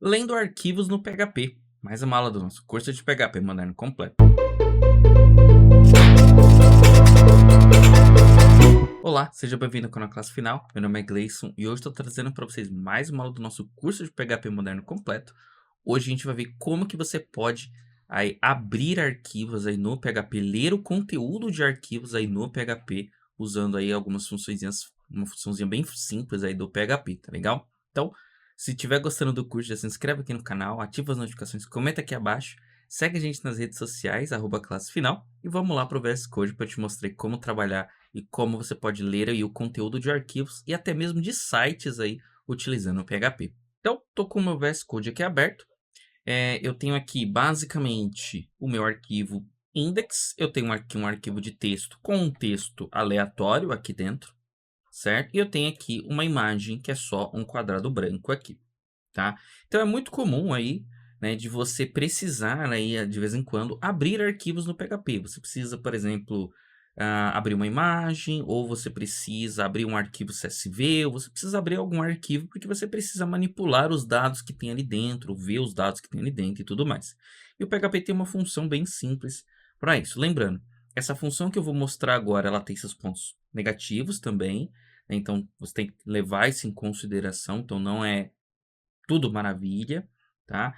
Lendo arquivos no PHP. Mais uma aula do nosso curso de PHP moderno completo. Olá, seja bem-vindo ao canal Classe Final. Meu nome é Gleison e hoje estou trazendo para vocês mais uma aula do nosso curso de PHP moderno completo. Hoje a gente vai ver como que você pode abrir arquivos aí no PHP, ler o conteúdo de arquivos aí no PHP, usando aí algumas funçõezinhas, uma funçãozinha bem simples aí do PHP, tá legal? Então, se estiver gostando do curso, já se inscreve aqui no canal, ativa as notificações, comenta aqui abaixo, segue a gente nas redes sociais, @classe final, e vamos lá para o VS Code para te mostrar como trabalhar e como você pode ler aí o conteúdo de arquivos e até mesmo de sites aí utilizando o PHP. Então, estou com o meu VS Code aqui aberto. Eu tenho aqui basicamente o meu arquivo index, eu tenho aqui um arquivo de texto com um texto aleatório aqui dentro, certo? E eu tenho aqui uma imagem que é só um quadrado branco aqui, tá? Então é muito comum aí, né, de você precisar aí, de vez em quando, abrir arquivos no PHP. Você precisa, por exemplo, abrir uma imagem, ou você precisa abrir um arquivo CSV, ou você precisa abrir algum arquivo porque você precisa manipular os dados que tem ali dentro, ver os dados que tem ali dentro e tudo mais. E o PHP tem uma função bem simples para isso. Lembrando, essa função que eu vou mostrar agora, ela tem seus pontos negativos também, né? Então você tem que levar isso em consideração, então não é tudo maravilha, tá?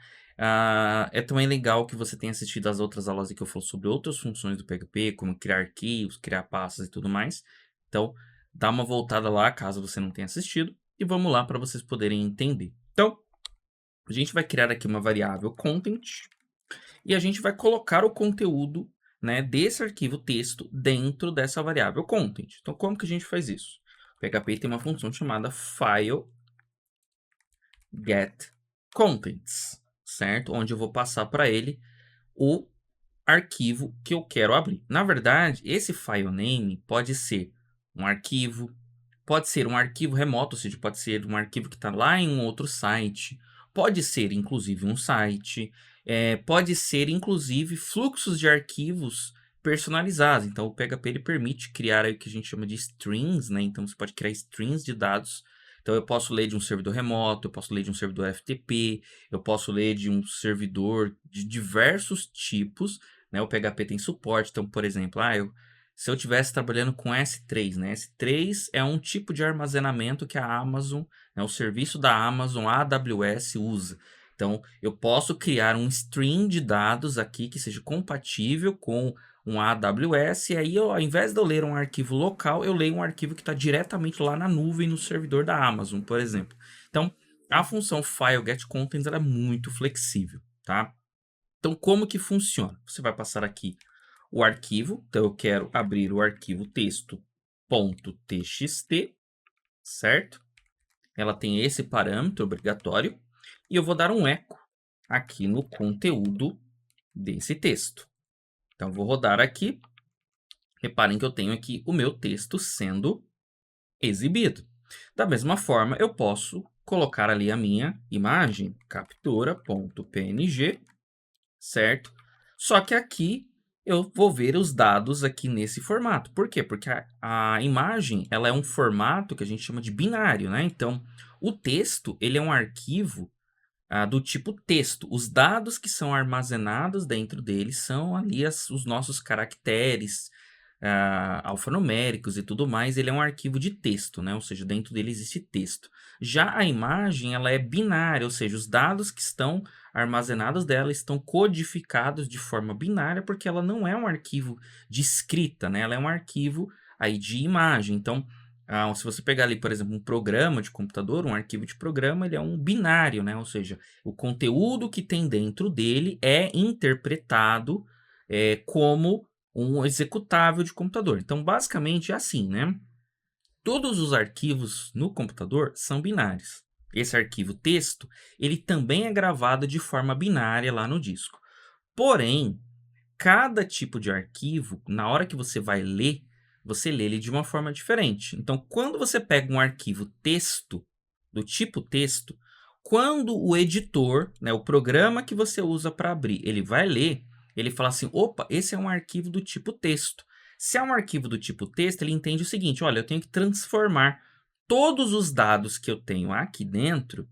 É também legal que você tenha assistido as outras aulas que eu falo sobre outras funções do PHP, como criar arquivos, criar pastas e tudo mais. Então, dá uma voltada lá, caso você não tenha assistido, e vamos lá para vocês poderem entender. Então, a gente vai criar aqui uma variável content, e a gente vai colocar o conteúdo, né, desse arquivo texto dentro dessa variável content. Então, como que a gente faz isso? O PHP tem uma função chamada file get contents, certo? Onde eu vou passar para ele o arquivo que eu quero abrir. Na verdade, esse file name pode ser um arquivo, pode ser um arquivo remoto, ou seja, pode ser um arquivo que está lá em um outro site, pode ser inclusive um site, pode ser inclusive fluxos de arquivos personalizados. Então, o PHP ele permite criar aí o que a gente chama de strings, né? Então, você pode criar strings de dados. Então, eu posso ler de um servidor remoto, eu posso ler de um servidor FTP, eu posso ler de um servidor de diversos tipos, né? O PHP tem suporte. Então, por exemplo, se eu estivesse trabalhando com S3, né? S3 é um tipo de armazenamento que a Amazon, né, o serviço da Amazon AWS usa. Então, eu posso criar um string de dados aqui que seja compatível com um AWS, e aí, ao invés de eu ler um arquivo local, eu leio um arquivo que está diretamente lá na nuvem, no servidor da Amazon, por exemplo. Então, a função file_get_contents ela é muito flexível, tá? Então, como que funciona? Você vai passar aqui o arquivo. Então, eu quero abrir o arquivo texto.txt, certo? Ela tem esse parâmetro obrigatório. E eu vou dar um eco aqui no conteúdo desse texto. Então, vou rodar aqui. Reparem que eu tenho aqui o meu texto sendo exibido. Da mesma forma, eu posso colocar ali a minha imagem, captura.png, certo? Só que aqui eu vou ver os dados aqui nesse formato. Por quê? Porque a imagem ela é um formato que a gente chama de binário, né? Então, o texto ele é um arquivo do tipo texto. Os dados que são armazenados dentro dele são ali os nossos caracteres alfanuméricos e tudo mais. Ele é um arquivo de texto, né? Ou seja, dentro dele existe texto. Já a imagem ela é binária, ou seja, os dados que estão armazenados dela estão codificados de forma binária, porque ela não é um arquivo de escrita, né? Ela é um arquivo aí de imagem. Então, se você pegar ali, por exemplo, um programa de computador, um arquivo de programa, ele é um binário, né? Ou seja, o conteúdo que tem dentro dele é interpretado como um executável de computador. Então, basicamente é assim, né? Todos os arquivos no computador são binários. Esse arquivo texto, ele também é gravado de forma binária lá no disco. Porém, cada tipo de arquivo, na hora que você vai ler, você lê ele de uma forma diferente. Então, quando você pega um arquivo texto, do tipo texto, quando o editor, né, o programa que você usa para abrir, ele vai ler, ele fala assim, opa, esse é um arquivo do tipo texto. Se é um arquivo do tipo texto, ele entende o seguinte, olha, eu tenho que transformar todos os dados que eu tenho aqui dentro,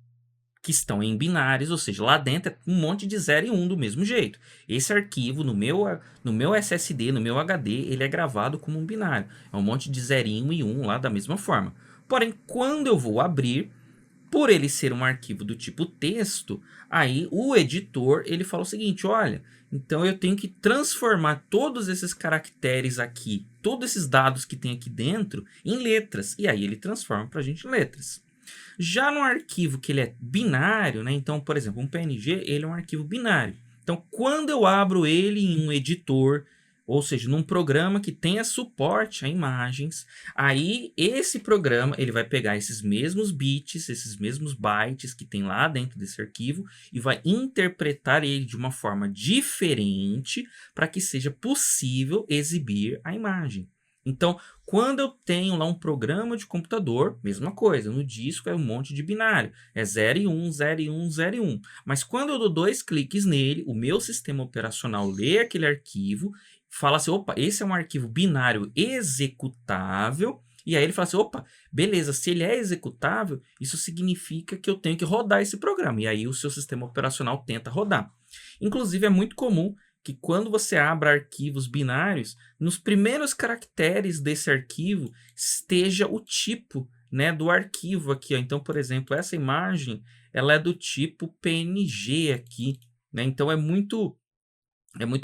que estão em binários, ou seja, lá dentro é um monte de 0 e 1 do mesmo jeito. Esse arquivo no meu SSD, no meu HD, ele é gravado como um binário. É um monte de 0 e 1 lá da mesma forma. Porém, quando eu vou abrir, por ele ser um arquivo do tipo texto, aí o editor ele fala o seguinte, olha, então eu tenho que transformar todos esses caracteres aqui, todos esses dados que tem aqui dentro, em letras. E aí ele transforma para a gente em letras. Já no arquivo que ele é binário, né? Então, por exemplo, um PNG, ele é um arquivo binário. Então, quando eu abro ele em um editor, ou seja, num programa que tenha suporte a imagens, aí esse programa ele vai pegar esses mesmos bits, esses mesmos bytes que tem lá dentro desse arquivo e vai interpretar ele de uma forma diferente para que seja possível exibir a imagem. Então, quando eu tenho lá um programa de computador, mesma coisa, no disco é um monte de binário, é 0 e 1, 0 e 1, 0 e 1. Mas quando eu dou 2 cliques nele, o meu sistema operacional lê aquele arquivo, fala assim, opa, esse é um arquivo binário executável, e aí ele fala assim, opa, beleza, se ele é executável, isso significa que eu tenho que rodar esse programa, e aí o seu sistema operacional tenta rodar. Inclusive é muito comum que quando você abre arquivos binários, nos primeiros caracteres desse arquivo esteja o tipo, né, do arquivo aqui. Ó. Então, por exemplo, essa imagem ela é do tipo PNG aqui. Né? Então, é muito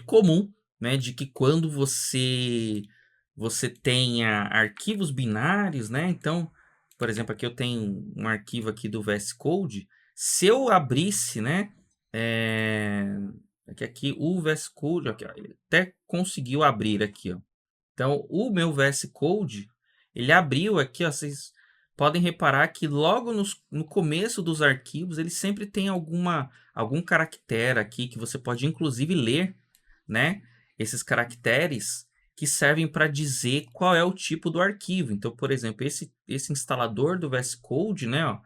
comum, né, de que quando você tenha arquivos binários, né? Então, por exemplo, aqui eu tenho um arquivo aqui do VS Code. Se eu abrisse, né? Aqui o VS Code, aqui, ó, ele até conseguiu abrir aqui, ó. Então, o meu VS Code, ele abriu aqui, ó, vocês podem reparar que logo no começo dos arquivos, ele sempre tem algum caractere aqui que você pode inclusive ler, né? Esses caracteres que servem para dizer qual é o tipo do arquivo. Então, por exemplo, esse instalador do VS Code, né, ó,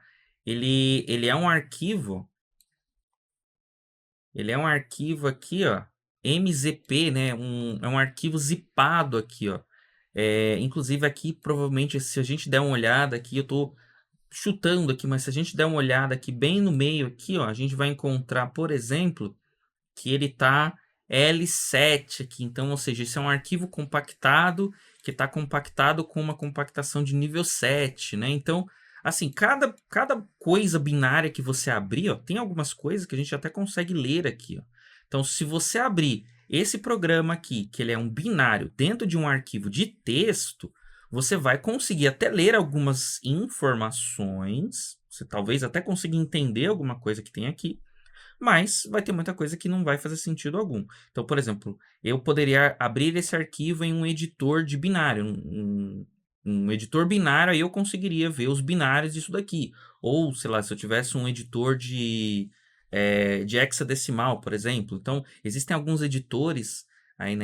ele é um arquivo. Ele é um arquivo aqui, ó, MZP, né? É um arquivo zipado aqui, ó. Inclusive aqui, provavelmente, se a gente der uma olhada aqui, eu tô chutando aqui, mas se a gente der uma olhada aqui bem no meio aqui, ó, a gente vai encontrar, por exemplo, que ele tá L7 aqui. Então, ou seja, isso é um arquivo compactado que está compactado com uma compactação de nível 7, né? Então, assim, cada coisa binária que você abrir, ó, tem algumas coisas que a gente até consegue ler aqui, ó. Então, se você abrir esse programa aqui, que ele é um binário dentro de um arquivo de texto, você vai conseguir até ler algumas informações, você talvez até consiga entender alguma coisa que tem aqui, mas vai ter muita coisa que não vai fazer sentido algum. Então, por exemplo, eu poderia abrir esse arquivo em um editor de binário, um editor binário, aí eu conseguiria ver os binários disso daqui. Ou, sei lá, se eu tivesse um editor de hexadecimal, por exemplo. Então, existem alguns editores aí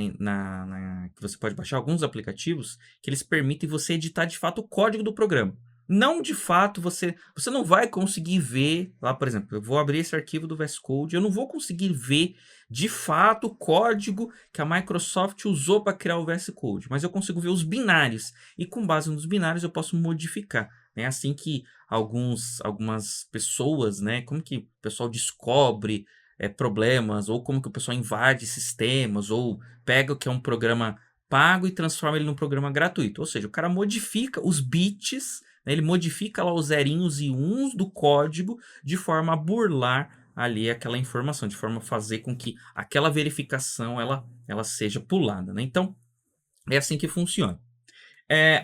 que você pode baixar, alguns aplicativos, que eles permitem você editar de fato o código do programa. Não de fato, você não vai conseguir ver, lá por exemplo, eu vou abrir esse arquivo do VS Code, eu não vou conseguir ver de fato o código que a Microsoft usou para criar o VS Code, mas eu consigo ver os binários, e com base nos binários eu posso modificar. É assim que algumas pessoas, né, como que o pessoal descobre problemas, ou como que o pessoal invade sistemas, ou pega o que é um programa pago e transforma ele num programa gratuito. Ou seja, o cara modifica os bits, né, ele modifica lá os zerinhos e uns do código de forma a burlar ali aquela informação, de forma a fazer com que aquela verificação ela seja pulada. Né? Então, é assim que funciona.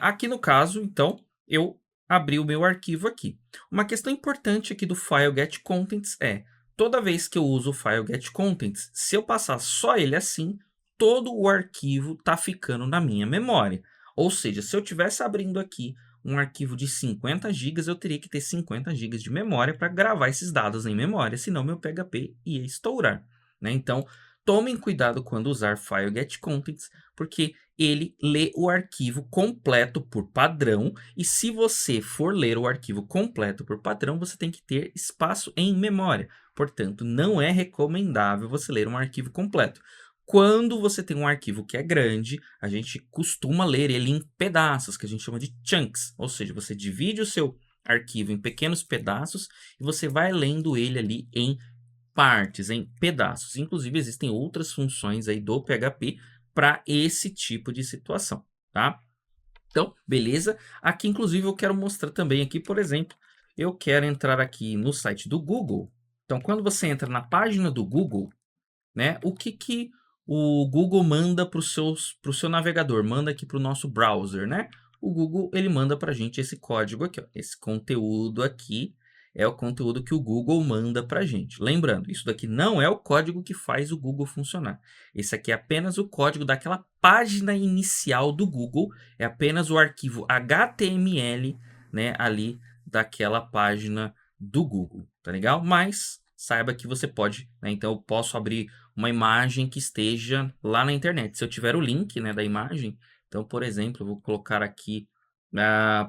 Aqui no caso, então, eu abri o meu arquivo aqui. Uma questão importante aqui do file get contents é, toda vez que eu uso o file get contents, se eu passar só ele assim, todo o arquivo está ficando na minha memória. Ou seja, se eu estivesse abrindo aqui um arquivo de 50 GB, eu teria que ter 50 GB de memória para gravar esses dados em memória, senão meu PHP ia estourar. Né? Então, tomem cuidado quando usar file get contents, porque ele lê o arquivo completo por padrão, e se você for ler o arquivo completo por padrão, você tem que ter espaço em memória. Portanto, não é recomendável você ler um arquivo completo. Quando você tem um arquivo que é grande, a gente costuma ler ele em pedaços, que a gente chama de chunks, ou seja, você divide o seu arquivo em pequenos pedaços e você vai lendo ele ali em partes, em pedaços. Inclusive, existem outras funções aí do PHP para esse tipo de situação, tá? Então, beleza. Aqui, inclusive, eu quero mostrar também aqui, por exemplo, eu quero entrar aqui no site do Google. Então, quando você entra na página do Google, né, o que o Google manda para o seu navegador? Manda aqui para o nosso browser, né? O Google, ele manda para a gente esse código aqui, ó. Esse conteúdo aqui é o conteúdo que o Google manda para a gente. Lembrando, isso daqui não é o código que faz o Google funcionar. Esse aqui é apenas o código daquela página inicial do Google, é apenas o arquivo HTML, né, ali daquela página do Google, tá legal? Mas saiba que você pode, né? Então eu posso abrir uma imagem que esteja lá na internet. Se eu tiver o link, né, da imagem, então, por exemplo, eu vou colocar aqui,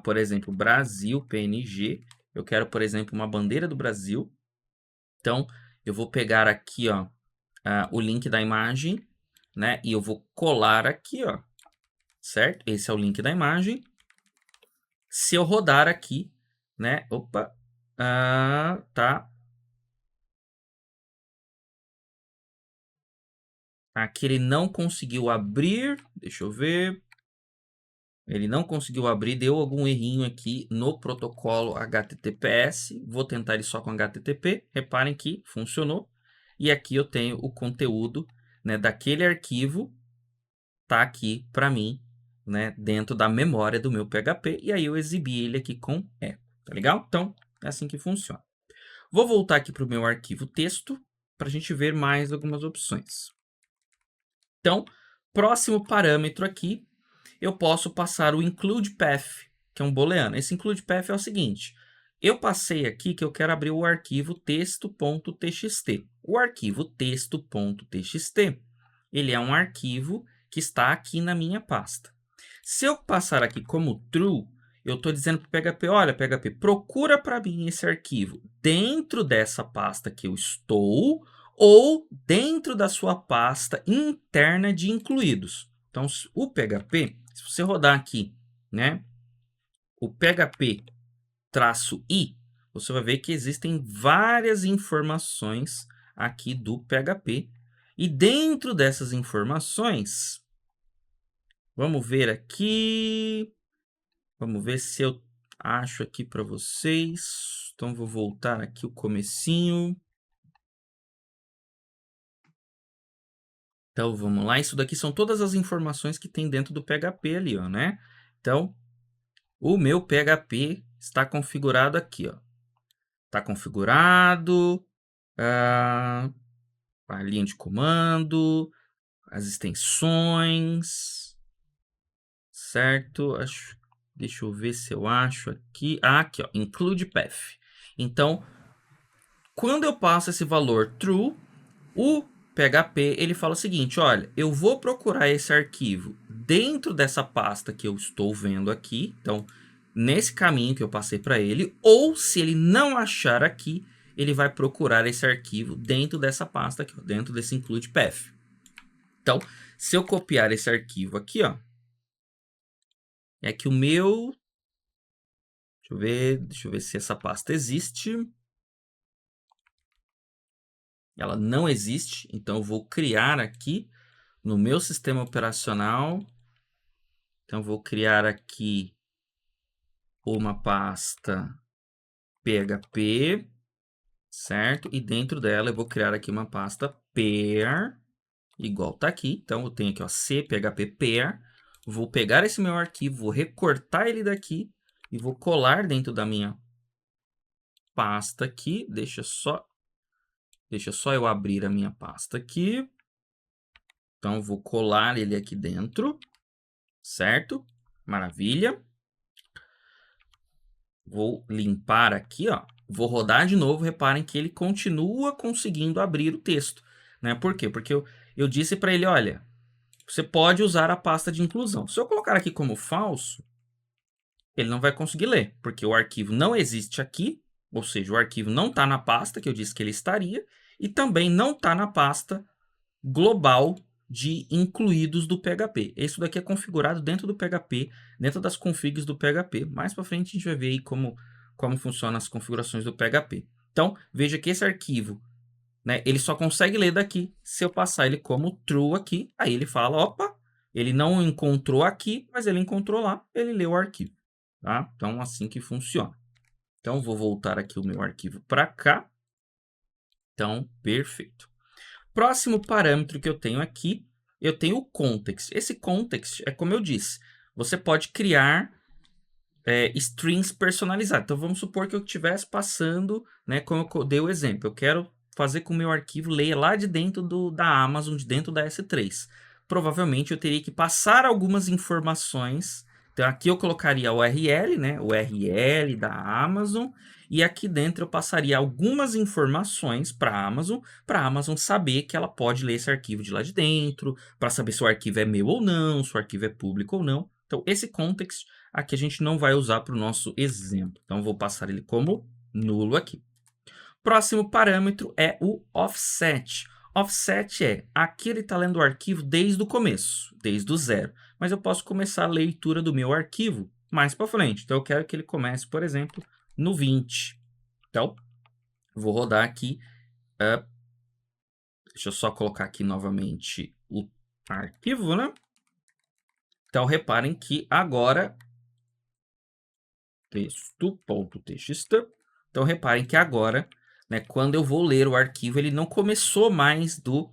por exemplo, Brasil PNG. Eu quero, por exemplo, uma bandeira do Brasil. Então, eu vou pegar aqui, ó, o link da imagem, né, e eu vou colar aqui, ó, certo? Esse é o link da imagem. Se eu rodar aqui, né, opa, tá. Aqui ele não conseguiu abrir, deixa eu ver. Ele não conseguiu abrir, deu algum errinho aqui no protocolo HTTPS. Vou tentar ele só com HTTP. Reparem que funcionou. E aqui eu tenho o conteúdo, né, daquele arquivo, tá aqui para mim, né, dentro da memória do meu PHP. E aí eu exibi ele aqui com eco, tá legal? Então, é assim que funciona. Vou voltar aqui para o meu arquivo texto para a gente ver mais algumas opções. Então, próximo parâmetro aqui, eu posso passar o include path, que é um booleano. Esse include path é o seguinte: eu passei aqui que eu quero abrir o arquivo texto.txt. O arquivo texto.txt, ele é um arquivo que está aqui na minha pasta. Se eu passar aqui como true, eu estou dizendo para o PHP, olha, PHP, procura para mim esse arquivo dentro dessa pasta que eu estou ou dentro da sua pasta interna de incluídos. Então, o PHP, se você rodar aqui, né, o PHP-i, você vai ver que existem várias informações aqui do PHP. E dentro dessas informações, vamos ver aqui. Vamos ver se eu acho aqui para vocês. Então, vou voltar aqui o comecinho. Então, vamos lá. Isso daqui são todas as informações que tem dentro do PHP ali, ó, né? Então, o meu PHP está configurado aqui, ó. Está configurado, a linha de comando, as extensões, certo? Deixa eu ver se eu acho aqui. Aqui, ó, include path. Então, quando eu passo esse valor true, o PHP ele fala o seguinte: olha, eu vou procurar esse arquivo dentro dessa pasta que eu estou vendo aqui. Então, nesse caminho que eu passei para ele, ou se ele não achar aqui, ele vai procurar esse arquivo dentro dessa pasta aqui, ó, dentro desse include path. Então, se eu copiar esse arquivo aqui, ó, é que o meu, deixa eu ver se essa pasta existe. Ela não existe, então eu vou criar aqui no meu sistema operacional. Então, vou criar aqui uma pasta PHP, certo? E dentro dela eu vou criar aqui uma pasta pair, igual tá aqui. Então, eu tenho aqui, ó, C, PHP pair. Vou pegar esse meu arquivo, vou recortar ele daqui e vou colar dentro da minha pasta aqui. Deixa só eu abrir a minha pasta aqui. Então, vou colar ele aqui dentro, certo? Maravilha. Vou limpar aqui, ó. Vou rodar de novo. Reparem que ele continua conseguindo abrir o texto, né? Por quê? Porque eu disse para ele, olha, você pode usar a pasta de inclusão. Se eu colocar aqui como falso, ele não vai conseguir ler, porque o arquivo não existe aqui, ou seja, o arquivo não está na pasta que eu disse que ele estaria, e também não está na pasta global de incluídos do PHP. Isso daqui é configurado dentro do PHP, dentro das configs do PHP. Mais para frente a gente vai ver aí como como funcionam as configurações do PHP. Então, veja que esse arquivo, né, ele só consegue ler daqui se eu passar ele como true aqui. Aí ele fala, opa, ele não encontrou aqui, mas ele encontrou lá, ele leu o arquivo. Tá? Então, assim que funciona. Então, vou voltar aqui o meu arquivo para cá. Então, perfeito. Próximo parâmetro que eu tenho aqui, eu tenho o context. Esse context é como eu disse, você pode criar strings personalizados. Então, vamos supor que eu estivesse passando, né, como eu dei o exemplo, eu quero fazer com que o meu arquivo leia lá de dentro da Amazon, de dentro da S3. Provavelmente eu teria que passar algumas informações. Então, aqui eu colocaria a URL, né, URL da Amazon, e aqui dentro eu passaria algumas informações para a Amazon saber que ela pode ler esse arquivo de lá de dentro, para saber se o arquivo é meu ou não, se o arquivo é público ou não. Então, esse context aqui a gente não vai usar para o nosso exemplo. Então, vou passar ele como nulo aqui. Próximo parâmetro é o offset. Offset aqui ele está lendo o arquivo desde o começo, desde o zero. Mas eu posso começar a leitura do meu arquivo mais para frente. Então, eu quero que ele comece, por exemplo, no 20. Então, vou rodar aqui. Deixa eu só colocar aqui novamente o arquivo, né? Então, reparem que agora texto.txt. Então, reparem que agora, né, quando eu vou ler o arquivo, ele não começou mais do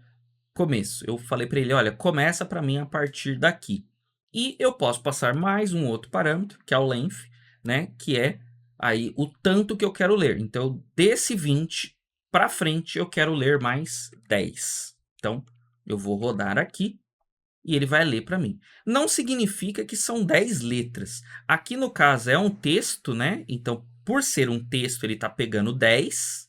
começo. Eu falei para ele, olha, começa para mim a partir daqui. E eu posso passar mais um outro parâmetro, que é o length, né, que é aí o tanto que eu quero ler. Então, desse 20 para frente, eu quero ler mais 10. Então, eu vou rodar aqui e ele vai ler para mim. Não significa que são 10 letras. Aqui no caso é um texto, né? Então, por ser um texto, ele está pegando 10,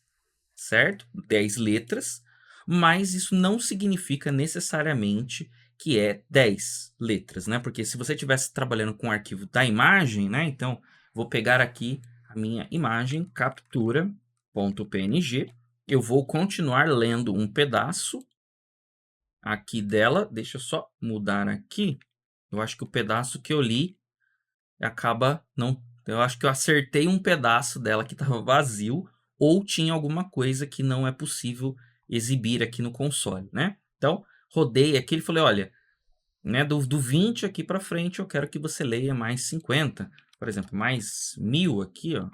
certo? 10 letras, mas isso não significa necessariamente que é 10 letras, né? Porque se você estivesse trabalhando com o arquivo da imagem, né? Então, vou pegar aqui a minha imagem, captura.png, eu vou continuar lendo um pedaço aqui dela. Deixa eu só mudar aqui. Eu acho que o pedaço que eu li acaba não... Eu acho que eu acertei um pedaço dela que estava vazio ou tinha alguma coisa que não é possível exibir aqui no console, né? Então, rodei aqui e falei, olha, né, do 20 aqui para frente eu quero que você leia mais 50. Por exemplo, mais 1000 aqui, ó.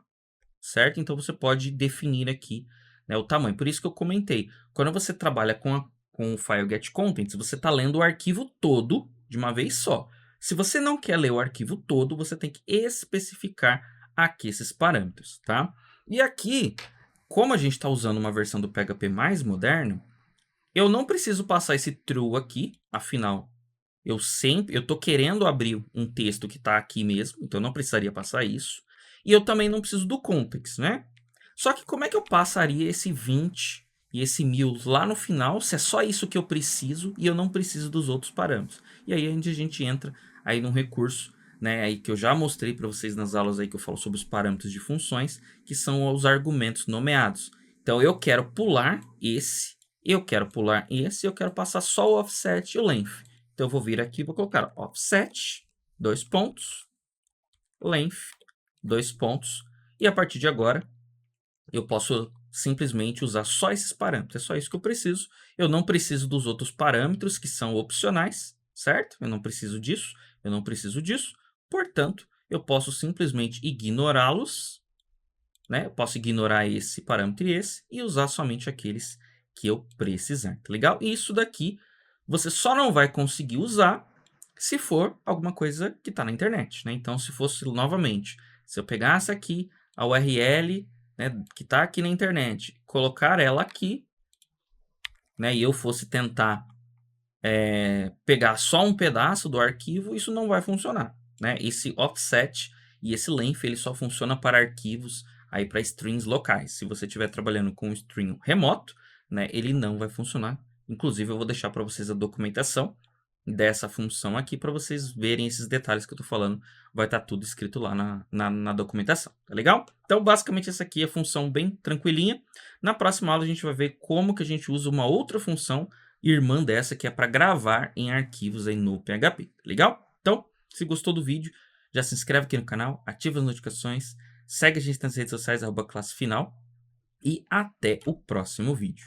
Certo? Então, você pode definir aqui, né, o tamanho. Por isso que eu comentei. Quando você trabalha com o file getContents, você está lendo o arquivo todo de uma vez só. Se você não quer ler o arquivo todo, você tem que especificar aqui esses parâmetros, tá? E aqui, como a gente está usando uma versão do PHP mais moderno, eu não preciso passar esse true aqui, afinal, eu estou querendo abrir um texto que está aqui mesmo, então eu não precisaria passar isso. E eu também não preciso do context, né? Só que como é que eu passaria esse 20 e esse 1000 lá no final, se é só isso que eu preciso e eu não preciso dos outros parâmetros? E aí a gente entra aí num recurso, né, aí que eu já mostrei para vocês nas aulas aí que eu falo sobre os parâmetros de funções, que são os argumentos nomeados. Então eu quero pular esse, eu quero pular esse, eu quero passar só o offset e o length. Então, eu vou vir aqui e vou colocar offset, 2 pontos, length, 2 pontos. E a partir de agora, eu posso simplesmente usar só esses parâmetros. É só isso que eu preciso. Eu não preciso dos outros parâmetros que são opcionais, certo? Eu não preciso disso, eu não preciso disso. Portanto, eu posso simplesmente ignorá-los, né? Eu posso ignorar esse parâmetro e usar somente aqueles que eu precisar, tá legal? E isso daqui você só não vai conseguir usar se for alguma coisa que está na internet, né? Então, se fosse, novamente, se eu pegasse aqui a URL, né, que está aqui na internet, colocar ela aqui, né, e eu fosse tentar pegar só um pedaço do arquivo, isso não vai funcionar, né? Esse offset e esse length, ele só funciona para arquivos, aí para strings locais. Se você estiver trabalhando com um string remoto, né, ele não vai funcionar. Inclusive, eu vou deixar para vocês a documentação dessa função aqui para vocês verem esses detalhes que eu estou falando. Vai estar tudo escrito lá na documentação, tá legal? Então, basicamente, essa aqui é a função bem tranquilinha. Na próxima aula, a gente vai ver como que a gente usa uma outra função irmã dessa, que é para gravar em arquivos aí no PHP, tá legal? Então, se gostou do vídeo, já se inscreve aqui no canal, ativa as notificações. Segue a gente nas redes sociais, @classefinal. E até o próximo vídeo.